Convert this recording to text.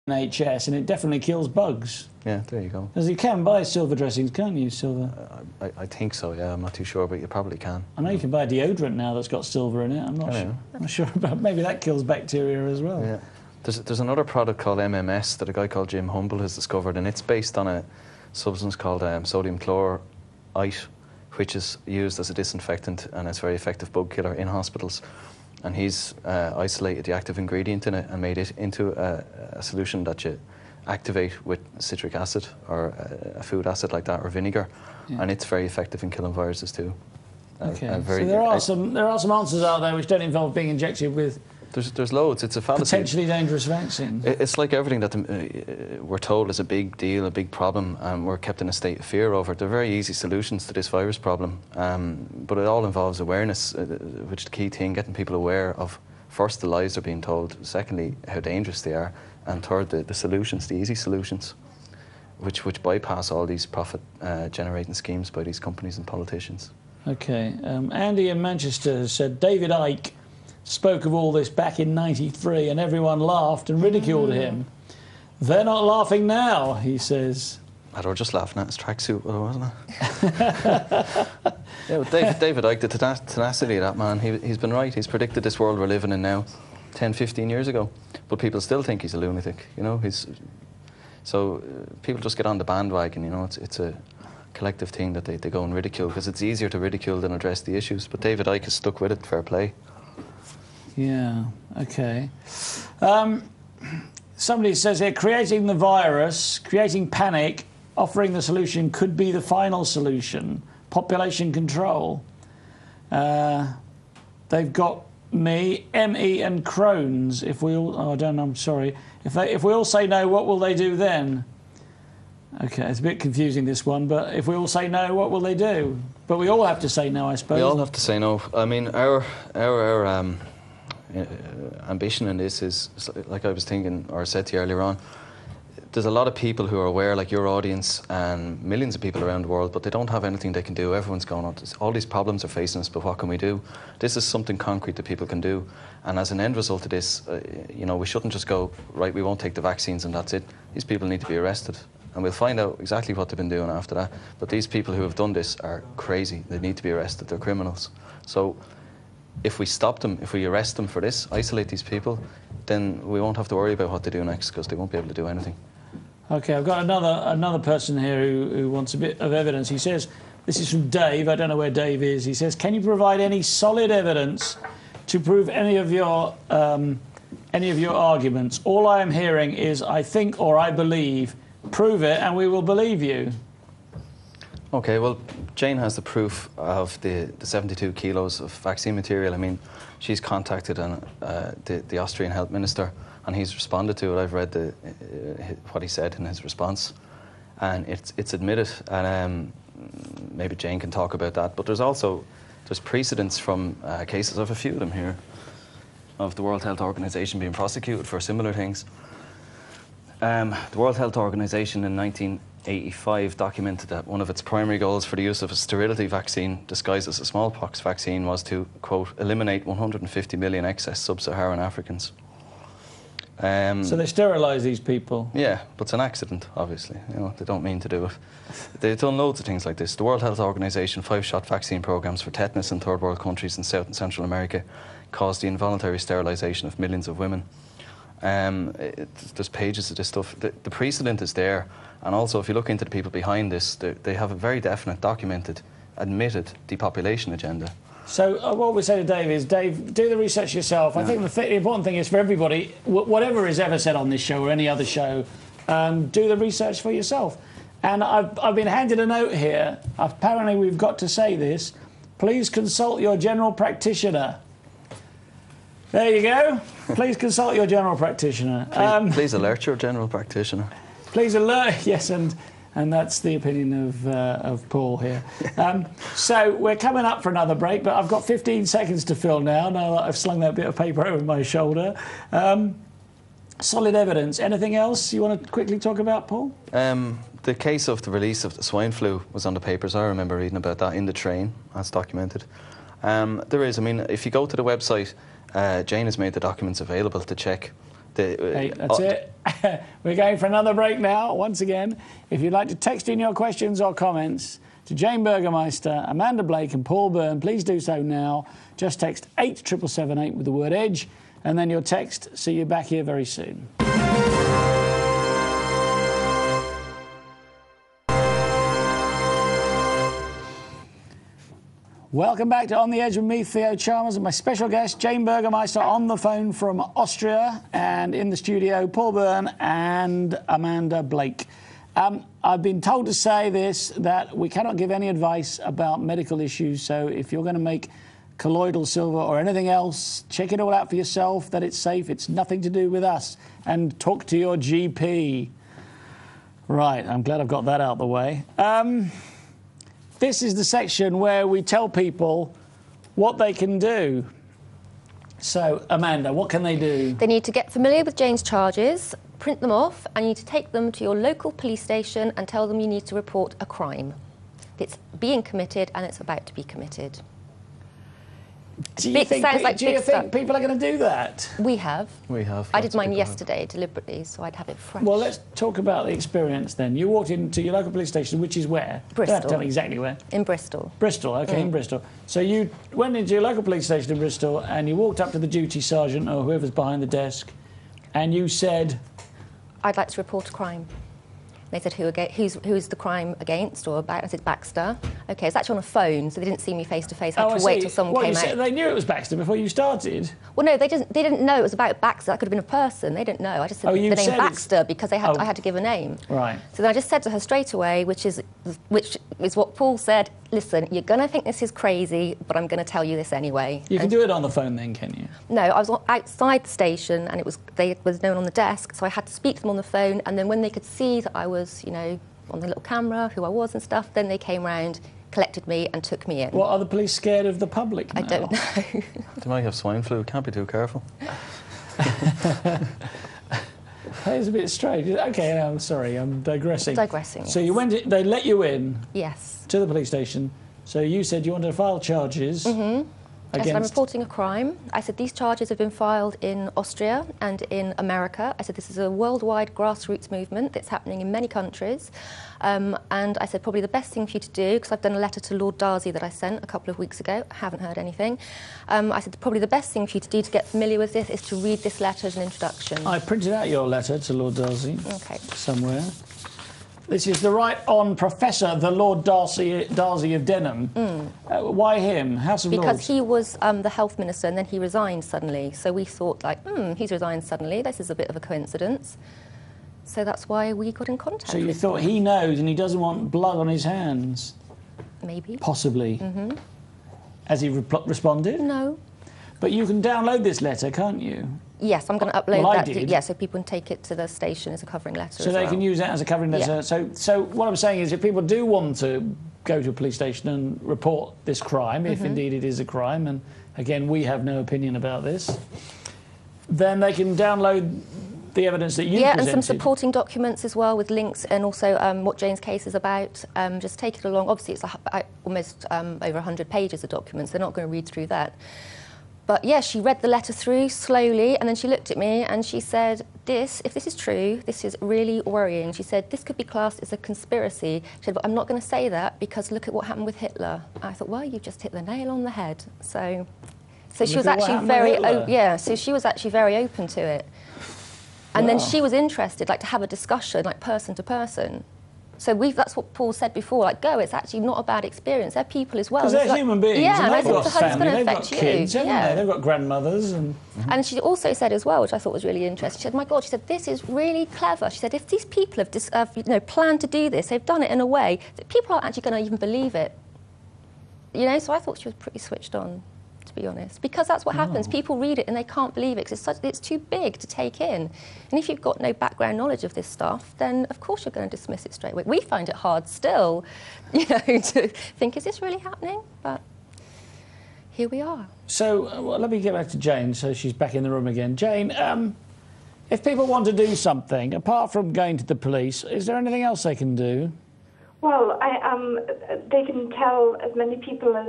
NHS, and it definitely kills bugs. Yeah, there you go. Because you can buy silver dressings, can't you? Silver. I think so. Yeah, I'm not too sure, but you probably can. I know you can buy a deodorant now that's got silver in it. I'm not sure about. Maybe that kills bacteria as well. Yeah. There's another product called MMS that a guy called Jim Humble has discovered, and it's based on a substance called sodium chlorite, which is used as a disinfectant, and it's a very effective bug killer in hospitals. And he's isolated the active ingredient in it and made it into a solution that you activate with citric acid or a food acid like that, or vinegar, and it's very effective in killing viruses too. Okay, so there are some answers out there which don't involve being injected with. There's loads. It's a fallacy. Potentially dangerous vaccine. It's like everything that we're told is a big deal, a big problem, and we're kept in a state of fear over it. They're very easy solutions to this virus problem, but it all involves awareness, which is the key thing, getting people aware of, first, the lies they're being told, secondly, how dangerous they are, and third, the solutions, the easy solutions, which bypass all these profit-generating schemes by these companies and politicians. Okay. Andy in Manchester said, David Icke spoke of all this back in '93 and everyone laughed and ridiculed him. They're not laughing now, he says. They were just laughing at his tracksuit, wasn't it? Yeah, but David Icke, the tenacity of that man, he's been right. He's predicted this world we're living in now 10, 15 years ago. But people still think he's a lunatic, you know. So people just get on the bandwagon, you know. It's a collective thing that they go and ridicule, because it's easier to ridicule than address the issues. But David Icke has stuck with it, fair play. Yeah, okay. Somebody says here, creating the virus, creating panic, offering the solution could be the final solution. Population control. They've got me, ME and Crohn's. If we all, oh, I don't know, I'm sorry. If we all say no, what will they do then? Okay, it's a bit confusing, this one, but if we all say no, what will they do? But we all have to say no, I suppose. We all have to say no. I mean, our ambition in this is, like I was thinking, or said to you earlier on, there's a lot of people who are aware, like your audience and millions of people around the world, but they don't have anything they can do. Everyone's going on. All these problems are facing us, but what can we do? This is something concrete that people can do. And as an end result of this, you know, we shouldn't just go, right, we won't take the vaccines and that's it. These people need to be arrested. And we'll find out exactly what they've been doing after that. But these people who have done this are crazy. They need to be arrested. They're criminals. So if we stop them, if we arrest them for this, isolate these people, then we won't have to worry about what they do next, because they won't be able to do anything. Okay, I've got another person here who wants a bit of evidence. He says, this is from Dave, I don't know where Dave is. He says, can you provide any solid evidence to prove any of your arguments? All I am hearing is I think or I believe. Prove it and we will believe you. Okay, well, Jane has the proof of the 72 kilos of vaccine material. I mean, she's contacted the Austrian health minister, and he's responded to it. I've read what he said in his response, and it's admitted. And maybe Jane can talk about that. But there's precedents from cases, of a few of them here, of the World Health Organization being prosecuted for similar things. The World Health Organization in 1985 documented that one of its primary goals for the use of a sterility vaccine disguised as a smallpox vaccine was to, quote, eliminate 150 million excess sub-Saharan Africans. So they sterilise these people? Yeah, but it's an accident, obviously. You know, they don't mean to do it. They've done loads of things like this. The World Health Organization 5-shot vaccine programs for tetanus in third world countries in South and Central America caused the involuntary sterilisation of millions of women. There's pages of this stuff. The precedent is there, and also if you look into the people behind this, they have a very definite, documented, admitted depopulation agenda. So what we say to Dave is, Dave, do the research yourself. Yeah. I think the important thing is for everybody, whatever is ever said on this show or any other show, do the research for yourself. And I've been handed a note here. Apparently we've got to say this. Please consult your general practitioner. There you go. Please consult your general practitioner. Please alert your general practitioner. Please alert, yes, and that's the opinion of Paul here. So we're coming up for another break, but I've got 15 seconds to fill now that I've slung that bit of paper over my shoulder. Solid evidence. Anything else you want to quickly talk about, Paul? The case of the release of the swine flu was on the papers. I remember reading about that in the train, as documented. There is, I mean, if you go to the website, Jane has made the documents available to check. Hey, that's it. We're going for another break now. Once again, if you'd like to text in your questions or comments to Jane Burgermeister, Amanda Blake and Paul Byrne, please do so now. Just text 87778 with the word EDGE, and then your text. See you back here very soon. Welcome back to On the Edge with me, Theo Chalmers, and my special guest, Jane Burgermeister, on the phone from Austria, and in the studio, Paul Byrne and Amanda Blake. I've been told to say this, that we cannot give any advice about medical issues, so if you're going to make colloidal silver or anything else, check it all out for yourself, that it's safe, it's nothing to do with us, and talk to your GP. Right, I'm glad I've got that out of the way. This is the section where we tell people what they can do. So, Amanda, what can they do? They need to get familiar with Jane's charges, print them off, and you need to take them to your local police station and tell them you need to report a crime. It's being committed and it's about to be committed. Do you think people are going to do that? We have. We have. I did mine yesterday deliberately, so I'd have it fresh. Well, let's talk about the experience then. You walked into your local police station, which is where? Bristol. You don't have to tell me exactly where. In Bristol. Bristol, OK, in Bristol. So you went into your local police station in Bristol and you walked up to the duty sergeant or whoever's behind the desk and you said... I'd like to report a crime. They said, who's the crime against or about? I said, Baxter. OK, it's actually on a phone, so they didn't see me face to face. I had to wait till someone came out. They knew it was Baxter before you started? Well, no, they didn't know it was about Baxter. That could have been a person. They didn't know. I just said the name Baxter because I had to give a name. Right. So then I just said to her straight away, which is what Paul said, listen, you're going to think this is crazy, but I'm going to tell you this anyway. You can do it on the phone then, can you? No, I was outside the station and there was no one on the desk, so I had to speak to them on the phone, and then when they could see that I was, you know, on the little camera, who I was and stuff, then they came round, collected me and took me in. What, are the police scared of the public now? I don't know. They might have swine flu, can't be too careful. That is a bit strange. OK, no, I'm sorry, I'm digressing. Digressing, So you went, they let you in? Yes. To the police station. So you said you wanted to file charges against... I said, I'm reporting a crime. I said, these charges have been filed in Austria and in America. I said, this is a worldwide grassroots movement that's happening in many countries. And I said, probably the best thing for you to do, because I've done a letter to Lord Darcy that I sent a couple of weeks ago. I haven't heard anything. I said, probably the best thing for you to do to get familiar with this is to read this letter as an introduction. I printed out your letter to Lord Darcy. OK. Somewhere. This is the Right Hon. Professor, the Lord Darcy of Denham. Why him? House of Lords? Because he was the health minister and then he resigned suddenly. So we thought, like, he's resigned suddenly. This is a bit of a coincidence. So that's why we got in contact. So you thought he knows and he doesn't want blood on his hands? Maybe. Possibly. Has he responded? No. But you can download this letter, can't you? Yes, I'm going to upload that. Yeah, so people can take it to the station as a covering letter. So they can use that as a covering letter. Yeah. So what I'm saying is, if people do want to go to a police station and report this crime, if indeed it is a crime, and again we have no opinion about this, then they can download the evidence that you presented. And some supporting documents as well with links, and also what Jane's case is about. Just take it along. Obviously, it's almost over 100 pages of documents. They're not going to read through that. But yeah, she read the letter through slowly, and then she looked at me and she said, if this is true, this is really worrying. She said, this could be classed as a conspiracy. She said, but I'm not going to say that because look at what happened with Hitler. I thought, well, you've just hit the nail on the head. So she was actually so she was actually very open to it. And then she was interested, like, to have a discussion, like, person to person. So that's what Paul said before, like, it's actually not a bad experience. They're people as well. Because they're human beings, and they've got family, they've got kids, haven't they? They've got grandmothers. And she also said as well, which I thought was really interesting, she said, my God, she said, this is really clever. She said, if these people have planned to do this, they've done it in a way that people aren't actually going to even believe it. So I thought she was pretty switched on, to be honest, because that's what happens. People read it and they can't believe it because it's too big to take in. And if you've got no background knowledge of this stuff, then of course you're going to dismiss it straight away. We find it hard still, to think, is this really happening? But here we are. So let me get back to Jane, so she's back in the room again. Jane, if people want to do something, apart from going to the police, is there anything else they can do? Well, they can tell as many people as